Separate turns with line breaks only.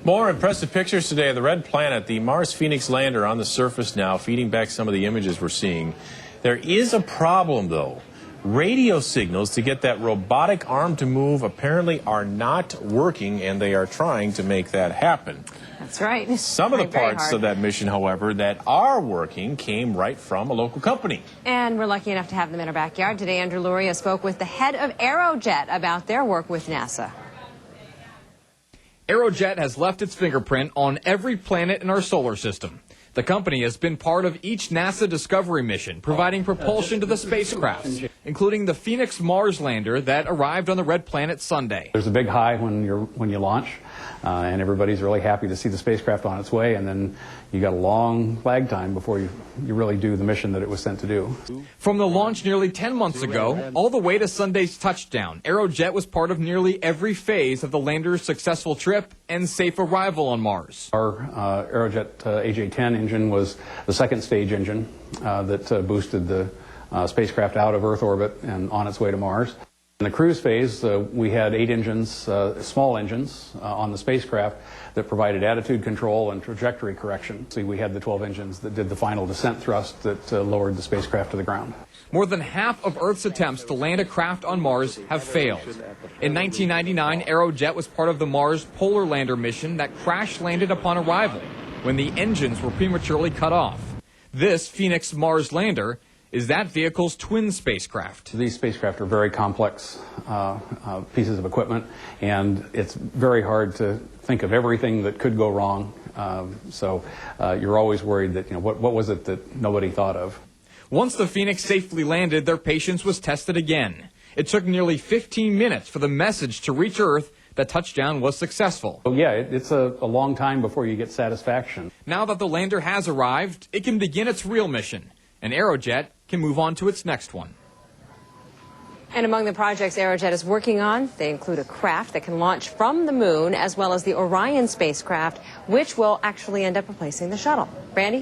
More impressive pictures today of the red planet, the Mars Pheonix lander on the surface now, feeding back some of the images we're seeing. There is a problem, though. Radio signals to get that robotic arm to move apparently are not working, and they are trying to make that happen.
That's right.
Some of the parts of that mission, however, that are working came right from a local company.
And we're lucky enough to have them in our backyard today. Andrew Luria spoke with the head of Aerojet about their work with NASA.
Aerojet has left its fingerprint on every planet in our solar system. The company has been part of each NASA Discovery mission, providing propulsion to the spacecraft, including the Pheonix Mars lander that arrived on the red planet Sunday.
There's a big high when you launch, and everybody's really happy to see the spacecraft on its way, and then you got a long lag time before you really do the mission that it was sent to do.
From the launch nearly 10 months ago, all the way to Sunday's touchdown, Aerojet was part of nearly every phase of the lander's successful trip and safe arrival on Mars.
Our Aerojet AJ-10 engine was the second stage engine that boosted the spacecraft out of Earth orbit and on its way to Mars. In the cruise phase, we had 8 engines, small engines, on the spacecraft that provided attitude control and trajectory correction. See, we had the 12 engines that did the final descent thrust that lowered the spacecraft to the ground.
More than half of Earth's attempts to land a craft on Mars have failed. In 1999, Aerojet was part of the Mars Polar Lander mission that crash-landed upon arrival when the engines were prematurely cut off. This Pheonix Mars lander is that vehicle's twin spacecraft.
These spacecraft are very complex pieces of equipment, and it's very hard to think of everything that could go wrong. So you're always worried that, what was it that nobody thought of?
Once the Pheonix safely landed, their patience was tested again. It took nearly 15 minutes for the message to reach Earth that touchdown was successful.
Oh, yeah, it's a long time before you get satisfaction.
Now that the lander has arrived, it can begin its real mission, and Aerojet can move on to its next one.
And among the projects Aerojet is working on, they include a craft that can launch from the moon, as well as the Orion spacecraft, which will actually end up replacing the shuttle. Brandy?